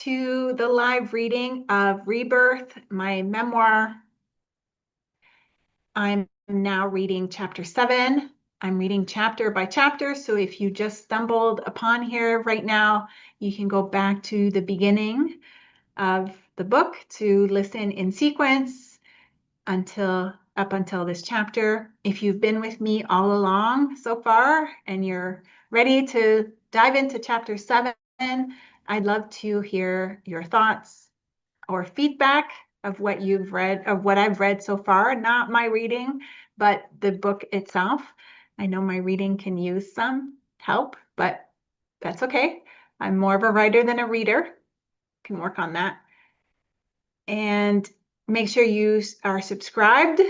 to the live reading of Rebirth, my memoir. I'm now reading chapter 7. I'm reading chapter by chapter, so if you just stumbled upon here right now, you can go back to the beginning of the book to listen in sequence up until this chapter. If you've been with me all along so far and you're ready to dive into chapter 7, I'd love to hear your thoughts or feedback of what you've read, of what I've read so far, not my reading, but the book itself. I know my reading can use some help, but that's okay. I'm more of a writer than a reader. Can work on that. And make sure you are subscribed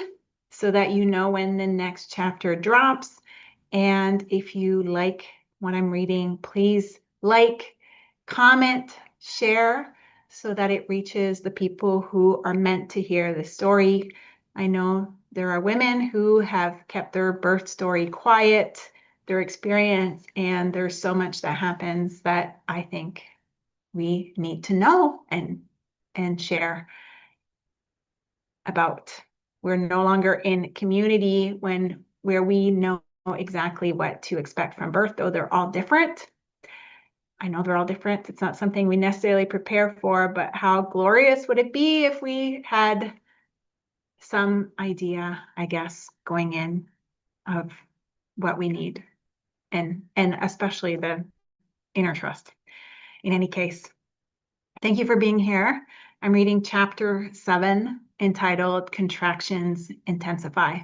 so that you know when the next chapter drops. And if you like what I'm reading, please like, comment, share so that it reaches the people who are meant to hear the story. I know there are women who have kept their birth story quiet, their experience, and there's so much that happens that I think we need to know and share about. We're no longer in community where we know exactly what to expect from birth, though they're all different. I know they're all different. It's not something we necessarily prepare for, but how glorious would it be if we had some idea, I guess, going in of what we need and especially the inner trust. In any case, thank you for being here. I'm reading chapter 7 entitled Contractions Intensify.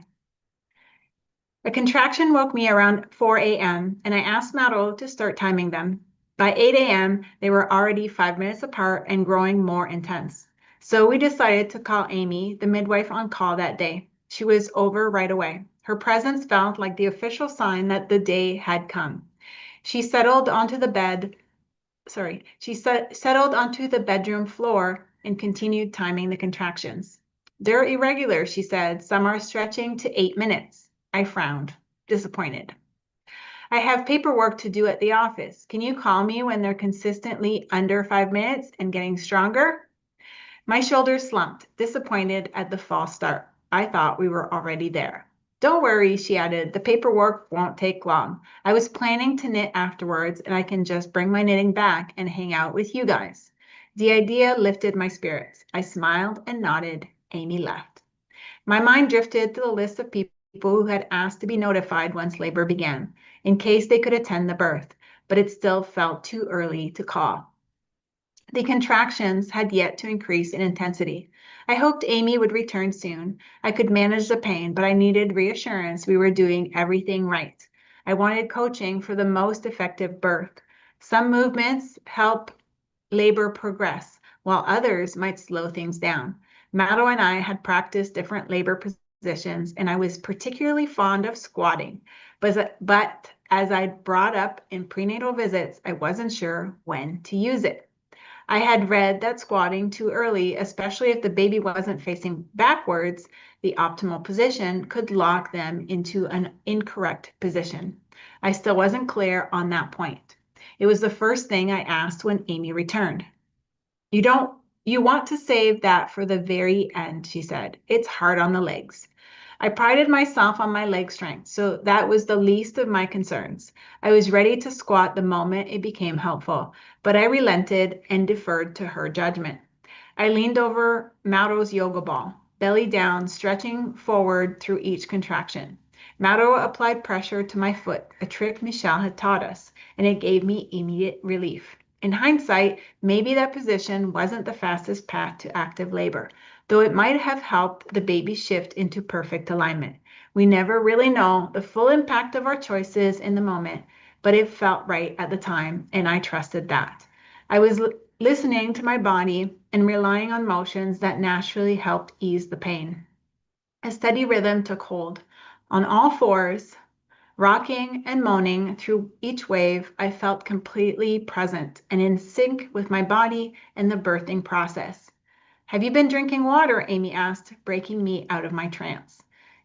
A contraction woke me around 4 a.m. and I asked Maro to start timing them. By 8 a.m., they were already 5 minutes apart and growing more intense. So we decided to call Amy, the midwife on call that day. She was over right away. Her presence felt like the official sign that the day had come. She settled onto the bedroom floor and continued timing the contractions. They're irregular, she said. Some are stretching to 8 minutes. I frowned, disappointed. I have paperwork to do at the office. Can you call me when they're consistently under 5 minutes and getting stronger? My shoulders slumped, disappointed at the false start. I thought we were already there. Don't worry, she added. The paperwork won't take long. I was planning to knit afterwards, and I can just bring my knitting back and hang out with you guys. The idea lifted my spirits. I smiled and nodded. Amy left. My mind drifted to the list of people who had asked to be notified once labor began, in case they could attend the birth, but it still felt too early to call. The contractions had yet to increase in intensity. I hoped Amy would return soon. I could manage the pain, but I needed reassurance we were doing everything right. I wanted coaching for the most effective birth. Some movements help labor progress, while others might slow things down. Mado and I had practiced different labor positions, and I was particularly fond of squatting. But as I brought up in prenatal visits, I wasn't sure when to use it. I had read that squatting too early, especially if the baby wasn't facing backwards, the optimal position could lock them into an incorrect position. I still wasn't clear on that point. It was the first thing I asked when Amy returned. You want to save that for the very end, she said. It's hard on the legs. I prided myself on my leg strength, so that was the least of my concerns. I was ready to squat the moment it became helpful, but I relented and deferred to her judgment. I leaned over Mauro's yoga ball, belly down, stretching forward through each contraction. Mauro applied pressure to my foot, a trick Michelle had taught us, and it gave me immediate relief. In hindsight, maybe that position wasn't the fastest path to active labor, though it might have helped the baby shift into perfect alignment. We never really know the full impact of our choices in the moment, but it felt right at the time, and I trusted that. I was listening to my body and relying on motions that naturally helped ease the pain. A steady rhythm took hold. On all fours, rocking and moaning through each wave, I felt completely present and in sync with my body and the birthing process. Have you been drinking water? Amy asked, breaking me out of my trance.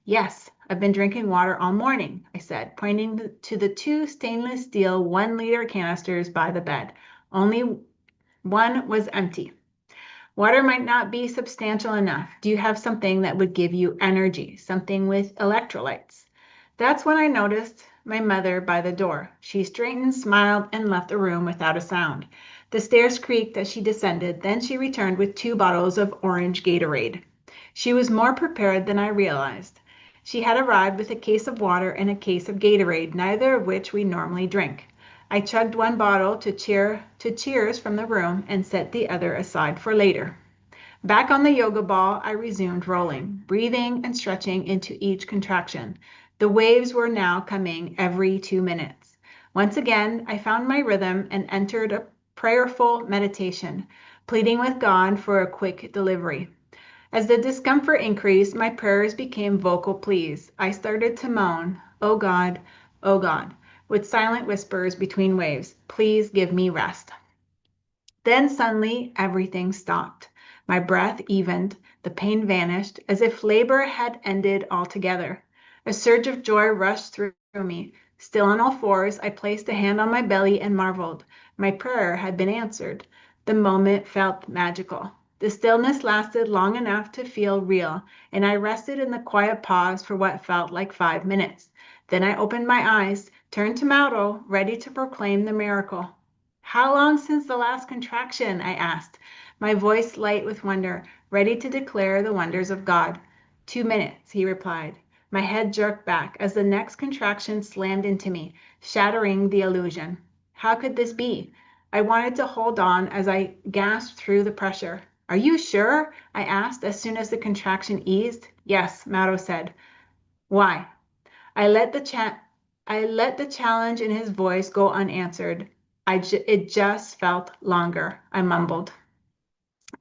Yes, I've been drinking water all morning, I said, pointing to the 2 stainless steel 1-liter canisters by the bed. Only One was empty. Water might not be substantial enough. Do you have something that would give you energy? Something with electrolytes? That's when I noticed my mother by the door. She straightened, smiled, and left the room without a sound. The stairs creaked as she descended. Then she returned with 2 bottles of orange Gatorade. She was more prepared than I realized. She had arrived with a case of water and a case of Gatorade, neither of which we normally drink. I chugged 1 bottle to cheers from the room and set the other aside for later. Back on the yoga ball, I resumed rolling, breathing and stretching into each contraction. The waves were now coming every 2 minutes. Once again, I found my rhythm and entered a prayerful meditation, pleading with God for a quick delivery. As the discomfort increased, my prayers became vocal pleas. I started to moan, oh God, with silent whispers between waves. Please give me rest. Then suddenly everything stopped. My breath evened, the pain vanished, as if labor had ended altogether. A surge of joy rushed through me. Still on all fours, I placed a hand on my belly and marveled. My prayer had been answered. The moment felt magical. The stillness lasted long enough to feel real, and I rested in the quiet pause for what felt like 5 minutes. Then I opened my eyes, turned to Mauro, ready to proclaim the miracle. How long since the last contraction? I asked, my voice light with wonder, ready to declare the wonders of God. 2 minutes, he replied. My head jerked back as the next contraction slammed into me, shattering the illusion. How could this be? I wanted to hold on as I gasped through the pressure. Are you sure? I asked as soon as the contraction eased. Yes, Mauro said. Why? I let the challenge in his voice go unanswered. It just felt longer, I mumbled.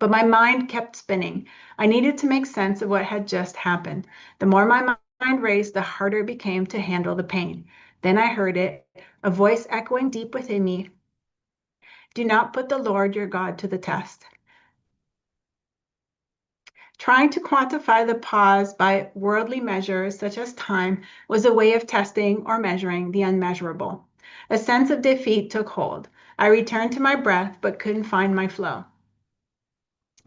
But my mind kept spinning. I needed to make sense of what had just happened. The more my mind raced, the harder it became to handle the pain. Then I heard it, a voice echoing deep within me. Do not put the Lord your God to the test. Trying to quantify the pause by worldly measures such as time was a way of testing or measuring the unmeasurable. A sense of defeat took hold. I returned to my breath but couldn't find my flow.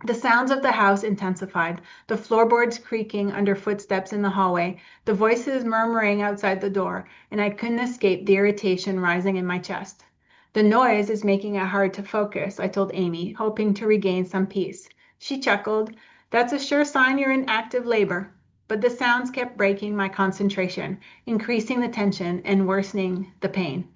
The sounds of the house intensified, the floorboards creaking under footsteps in the hallway, the voices murmuring outside the door, and I couldn't escape the irritation rising in my chest. The noise is making it hard to focus, I told Amy, hoping to regain some peace. She chuckled. That's a sure sign you're in active labor. But the sounds kept breaking my concentration, increasing the tension and worsening the pain.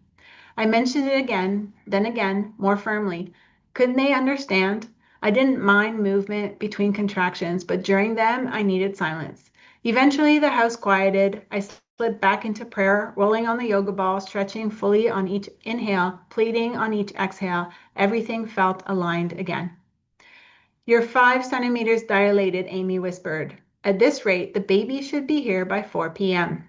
I mentioned it again, then again, more firmly. Couldn't they understand? I didn't mind movement between contractions, but during them, I needed silence. Eventually, the house quieted. I slid back into prayer, rolling on the yoga ball, stretching fully on each inhale, pleading on each exhale. Everything felt aligned again. You're 5 centimeters dilated, Amy whispered. At this rate, the baby should be here by 4 p.m.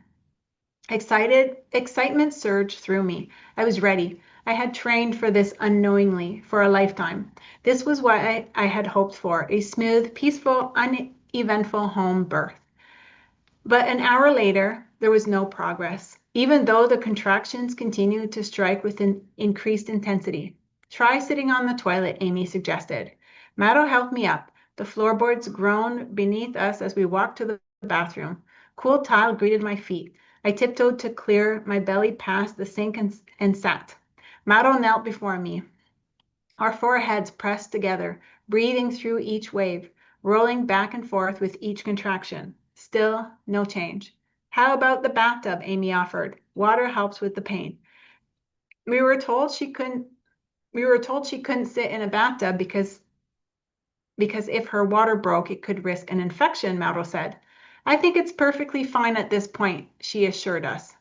Excitement surged through me. I was ready. I had trained for this unknowingly for a lifetime. This was what I had hoped for, a smooth, peaceful, uneventful home birth. But an hour later, there was no progress, even though the contractions continued to strike with an increased intensity. Try sitting on the toilet, Amy suggested. Mauro helped me up. The floorboards groaned beneath us as we walked to the bathroom. Cool tile greeted my feet. I tiptoed to clear my belly past the sink and sat. Mauro knelt before me. Our foreheads pressed together, breathing through each wave, rolling back and forth with each contraction. Still no change. How about the bathtub? Amy offered. Water helps with the pain. We were told she couldn't sit in a bathtub because if her water broke, it could risk an infection, Mauro said. I think it's perfectly fine at this point, she assured us.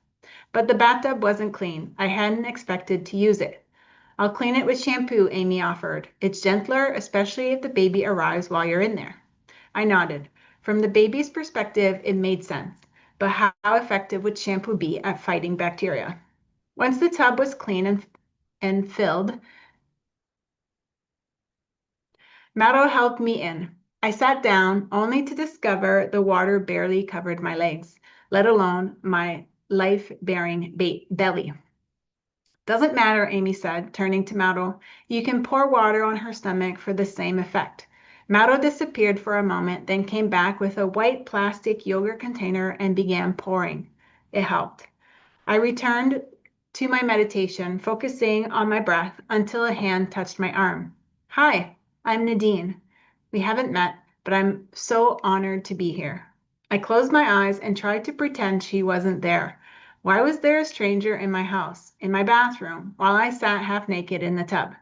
But the bathtub wasn't clean. I hadn't expected to use it. I'll clean it with shampoo, Amy offered. It's gentler, especially if the baby arrives while you're in there. I nodded. From the baby's perspective, it made sense. But how effective would shampoo be at fighting bacteria? Once the tub was clean and filled, Mauro helped me in. I sat down only to discover the water barely covered my legs, let alone my life-bearing belly. Doesn't matter, Amy said, turning to Mauro. You can pour water on her stomach for the same effect. Mauro disappeared for a moment, then came back with a white plastic yogurt container and began pouring. It helped. I returned to my meditation, focusing on my breath until a hand touched my arm. Hi, I'm Nadine. We haven't met, but I'm so honored to be here. I closed my eyes and tried to pretend she wasn't there. Why was there a stranger in my house, in my bathroom, while I sat half naked in the tub?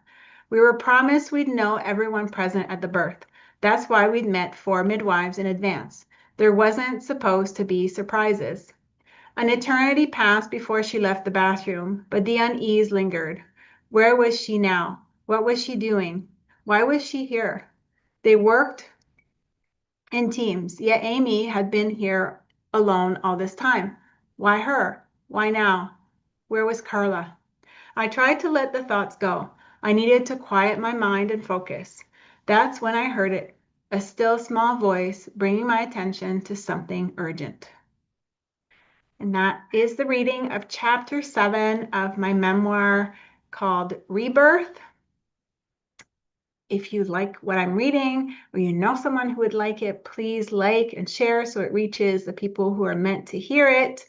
We were promised we'd know everyone present at the birth. That's why we'd met 4 midwives in advance. There wasn't supposed to be surprises. An eternity passed before she left the bathroom, but the unease lingered. Where was she now? What was she doing? Why was she here? They worked in teams, yet Amy had been here alone all this time. Why her? Why now? Where was Carla? I tried to let the thoughts go. I needed to quiet my mind and focus. That's when I heard it, a still small voice bringing my attention to something urgent. And that is the reading of chapter 7 of my memoir called Rebirth. If you like what I'm reading, or you know someone who would like it, please like and share so it reaches the people who are meant to hear it.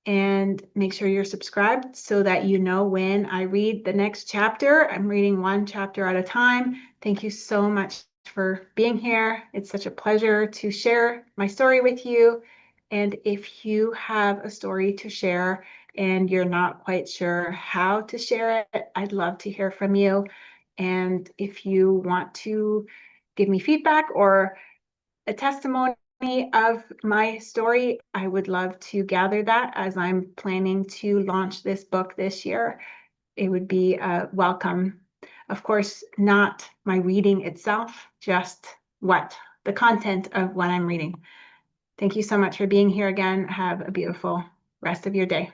And make sure you're subscribed so that you know when I read the next chapter. I'm reading 1 chapter at a time. Thank you so much for being here. It's such a pleasure to share my story with you. And if you have a story to share and you're not quite sure how to share it, I'd love to hear from you. And if you want to give me feedback or a testimony of my story, I would love to gather that as I'm planning to launch this book this year. It would be welcome. Of course, not my reading itself, just the content of what I'm reading. Thank you so much for being here again. Have a beautiful rest of your day.